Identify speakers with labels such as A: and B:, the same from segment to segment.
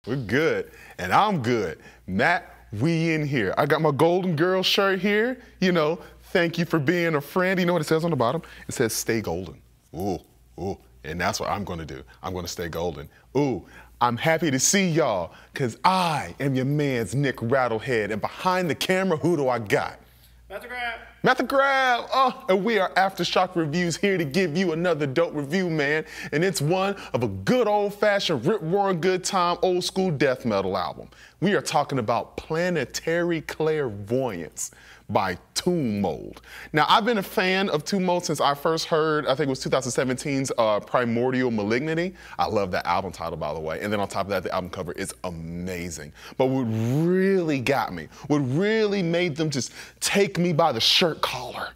A: We're good, and I'm good. Matt, we in here. I got my Golden Girl shirt here. You know, thank you for being a friend. You know what it says on the bottom? It says stay golden. Ooh, ooh, and that's what I'm gonna do. I'm gonna stay golden. Ooh, I'm happy to see y'all, cause I am your man's Nic Rattlehead, and behind the camera, who do I got? Graff. Graff. Oh, and we are Aftershock Reviews here to give you another dope review, man. And it's one of a good old-fashioned, rip-roaring, good time, old-school death metal album. We are talking about Planetary Clairvoyance by Tomb Mold. Now, I've been a fan of Tomb Mold since I first heard, I think it was 2017's Primordial Malignity. I love that album title, by the way. And then on top of that, the album cover is amazing. But what really got me, what really made them just take me by the shirt collar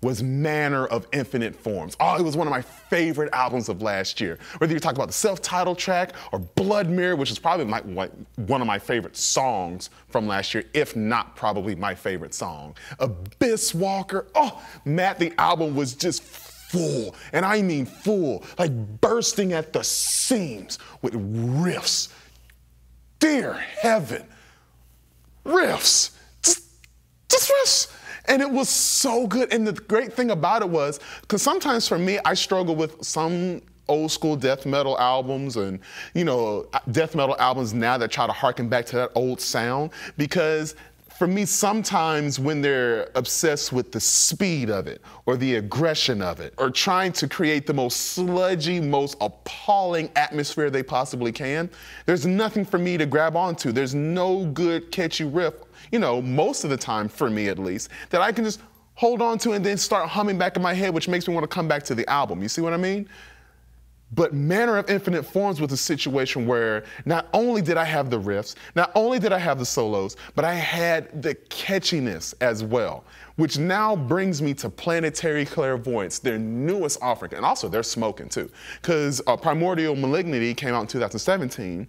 A: was Manner of Infinite Forms. Oh, it was one of my favorite albums of last year. Whether you talk about the self-titled track or Blood Mirror, which is probably one of my favorite songs from last year, if not probably my favorite song. Abyss Walker, oh, Matt, the album was just full, and I mean full, like bursting at the seams with riffs. Dear heaven, riffs, just riffs. And it was so good. And the great thing about it was, because sometimes for me, I struggle with some old school death metal albums and, you know, death metal albums now that try to harken back to that old sound. Because for me, sometimes when they're obsessed with the speed of it or the aggression of it or trying to create the most sludgy, most appalling atmosphere they possibly can, there's nothing for me to grab onto. There's no good catchy riff, you know, most of the time, for me at least, that I can just hold on to and then start humming back in my head, which makes me want to come back to the album. You see what I mean? But Manner of Infinite Forms was a situation where not only did I have the riffs, not only did I have the solos, but I had the catchiness as well, which now brings me to Planetary Clairvoyance, their newest offering, and also they're smoking too, because Primordial Malignity came out in 2017,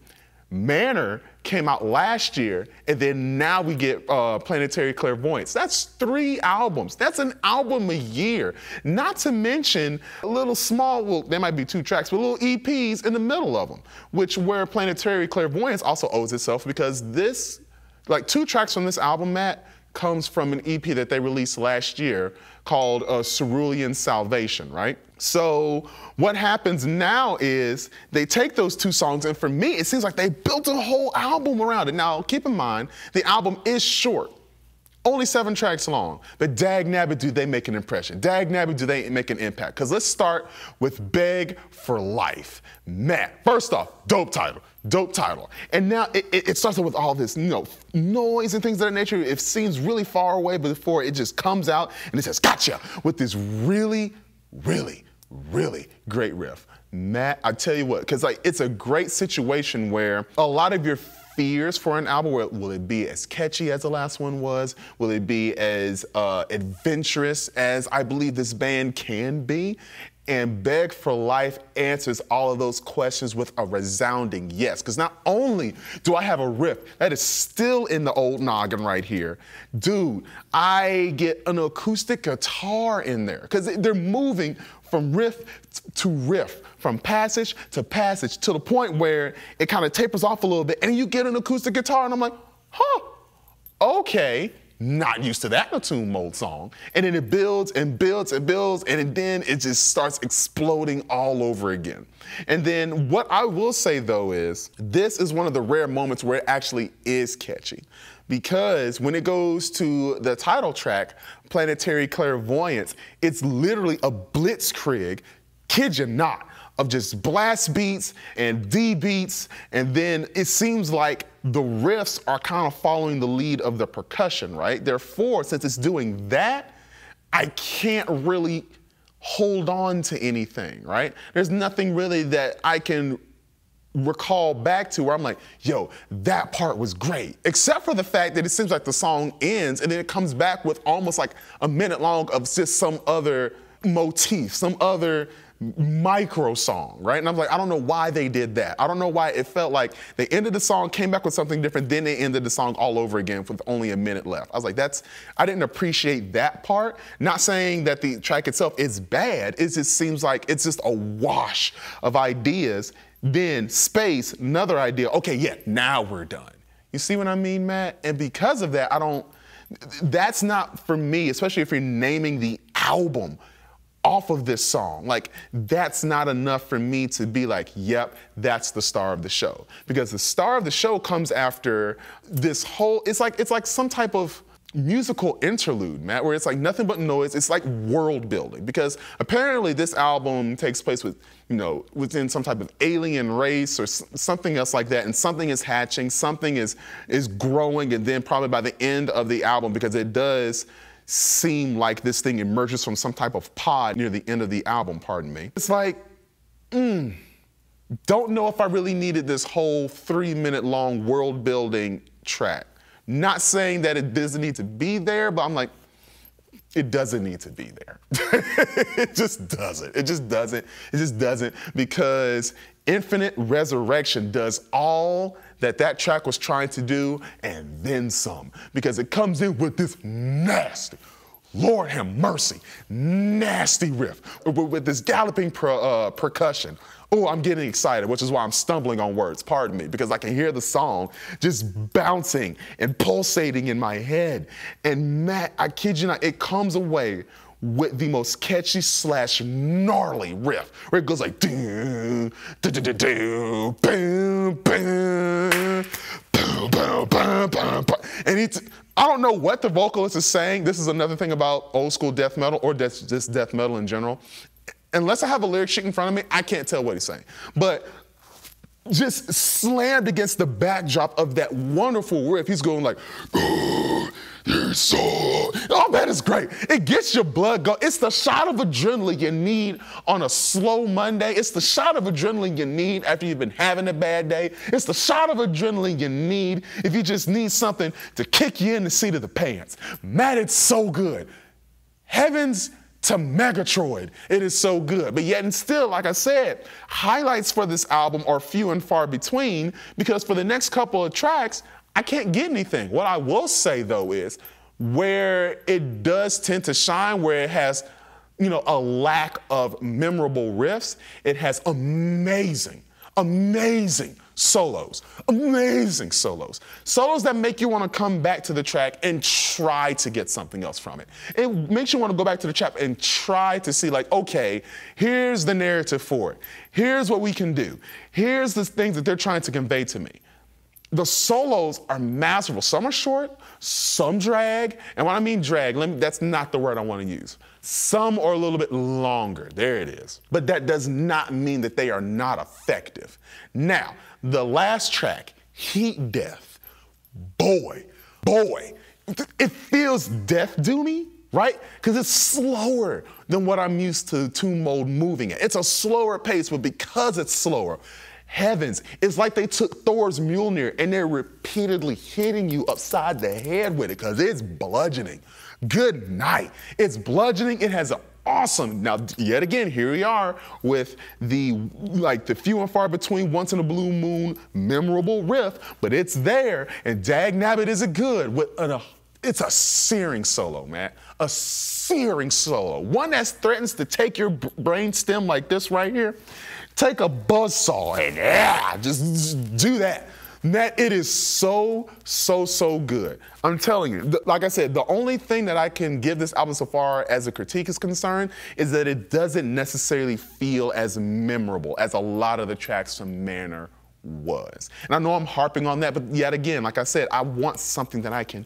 A: Manner came out last year, and then now we get Planetary Clairvoyance. That's 3 albums. That's an album a year. Not to mention a little small, well, there might be 2 tracks, but little EPs in the middle of them, where Planetary Clairvoyance also owes itself, because this, like 2 tracks from this album, Matt, comes from an EP that they released last year called Cerulean Salvation, right? So what happens now is they take those 2 songs, and for me, it seems like they built a whole album around it. Now, keep in mind, the album is short, only 7 tracks long, but dag nabbit do they make an impression. Dag nabbit do they make an impact. Because let's start with Beg for Life. Matt, first off, dope title. Dope title. And now it starts off with all this, you know, noise and things of that nature. It seems really far away before it just comes out and it says, gotcha, with this really, really, really great riff. Matt, I tell you what, because like it's a great situation where a lot of your fears for an album, will it be as catchy as the last one was? Will it be as adventurous as I believe this band can be? And Beg for Life answers all of those questions with a resounding yes. Because not only do I have a riff that is still in the old noggin right here, dude, I get an acoustic guitar in there. Because they're moving from riff to riff, from passage to passage, to the point where it kind of tapers off a little bit, and you get an acoustic guitar, and I'm like, huh, okay. Not used to that in a Tomb Mold song. And then it builds and builds and builds, and then it just starts exploding all over again. And then what I will say though is, this is one of the rare moments where it actually is catchy. Because when it goes to the title track, Planetary Clairvoyance, it's literally a blitzkrieg, kid you not, of just blast beats and D beats, and then it seems like the riffs are kind of following the lead of the percussion, right? Therefore, since it's doing that, I can't really hold on to anything, right? There's nothing really that I can recall back to where I'm like, yo, that part was great. Except for the fact that it seems like the song ends and then it comes back with almost like a minute long of just some other motif, some other micro song, right? And I'm like, I don't know why they did that. I don't know why it felt like they ended the song, came back with something different, then they ended the song all over again with only a minute left. I was like, I didn't appreciate that part. Not saying that the track itself is bad, it just seems like it's just a wash of ideas Then space, another idea. Okay, yeah, now we're done. You see what I mean, Matt? And because of that, that's not for me, especially if you're naming the album off of this song. Like, that's not enough for me to be like, yep, that's the star of the show. Because the star of the show comes after this whole, it's like some type of musical interlude, Matt, where it's like nothing but noise. It's like world building, because apparently this album takes place with, within some type of alien race or something else like that, and something is hatching, something is growing, and then probably by the end of the album, because it does seem like this thing emerges from some type of pod near the end of the album, pardon me. It's like, don't know if I really needed this whole 3-minute long world building track. Not saying that it doesn't need to be there, but I'm like, it doesn't need to be there. It just doesn't. It just doesn't. It just doesn't, because Infinite Resurrection does all that track was trying to do and then some, because it comes in with this nasty, Lord have mercy, nasty riff with this galloping percussion. Oh, I'm getting excited, which is why I'm stumbling on words, pardon me, because I can hear the song just bouncing and pulsating in my head. And Matt, I kid you not, it comes away with the most catchy / gnarly riff, where it goes like, do, do, do, do, do, boom, boom, boom, boom, boom, boom, boom. And I don't know what the vocalist is saying. This is another thing about old school death metal, or just death metal in general. Unless I have a lyric sheet in front of me, I can't tell what he's saying. But just slammed against the backdrop of that wonderful riff, he's going like, oh, man, it's great. It gets your blood going. It's the shot of adrenaline you need on a slow Monday. It's the shot of adrenaline you need after you've been having a bad day. It's the shot of adrenaline you need if you just need something to kick you in the seat of the pants. Man, it's so good. Heavens to Megatroid. It is so good. But yet and still, like I said, highlights for this album are few and far between, because for the next couple of tracks, I can't get anything. What I will say, though, is where it does tend to shine, where it has, a lack of memorable riffs, it has amazing solos. Amazing solos. Solos that make you want to come back to the track and try to get something else from it. It makes you want to go back to the track and try to see, like, okay, here's the narrative for it. Here's what we can do. Here's the things that they're trying to convey to me. The solos are masterful. Some are short, some drag. And when I mean drag, that's not the word I want to use. Some are a little bit longer. There it is. But that does not mean that they are not effective. Now, the last track, Heat Death, boy, it feels death doomy, right? Because it's slower than what I'm used to Tomb Mode moving at. It's a slower pace, but because it's slower, heavens, it's like they took Thor's Mjolnir and they're repeatedly hitting you upside the head with it, because it's bludgeoning. Good night. It's bludgeoning. It has an awesome, now yet again, here we are with the few and far between, once in a blue moon memorable riff, but it's there, and dag nabbit is it good with it's a searing solo, man. A searing solo. One that threatens to take your brain stem like this right here. Take a buzzsaw and just do that. Matt, it is so good. I'm telling you, like I said, the only thing that I can give this album so far as a critique is concerned is that it doesn't necessarily feel as memorable as a lot of the tracks from Manor was. And I know I'm harping on that, but yet again, like I said, I want something that I can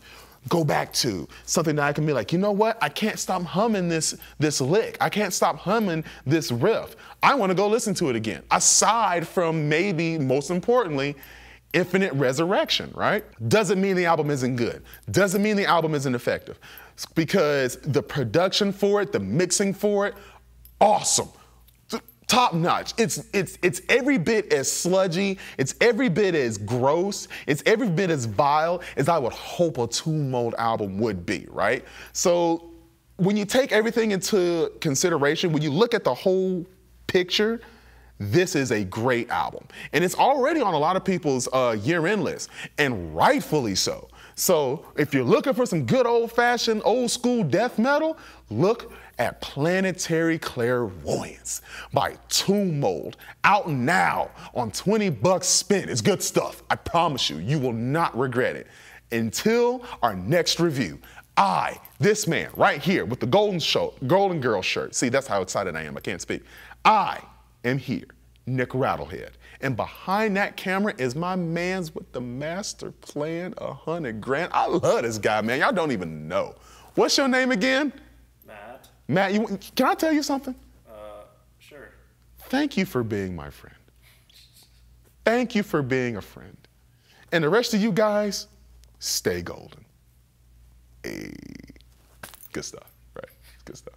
A: go back to, something that I can be like, you know what? I can't stop humming this lick. I can't stop humming this riff. I want to go listen to it again. Aside from maybe, most importantly, Infinite Resurrection, right? Doesn't mean the album isn't good. Doesn't mean the album isn't effective. Because the production for it, the mixing for it, awesome. Top notch. It's every bit as sludgy, it's every bit as gross, it's every bit as vile as I would hope a Tomb Mode album would be, right? So when you take everything into consideration, when you look at the whole picture, this is a great album. And it's already on a lot of people's year-end list, and rightfully so. So if you're looking for some good old-fashioned, old-school death metal, look at Planetary Clairvoyance by Tomb Mold. Out now on 20 bucks spent. It's good stuff. I promise you, you will not regret it. Until our next review, this man right here with the golden girl shirt. See, that's how excited I am. I can't speak. I am here, Nic Rattlehead. And behind that camera is my man's with the master plan, 100 grand. I love this guy, man. Y'all don't even know. What's your name again?
B: Matt.
A: Matt, can I tell you something?
B: Sure.
A: Thank you for being my friend. Thank you for being a friend. And the rest of you guys, stay golden. Hey, good stuff, right? Good stuff.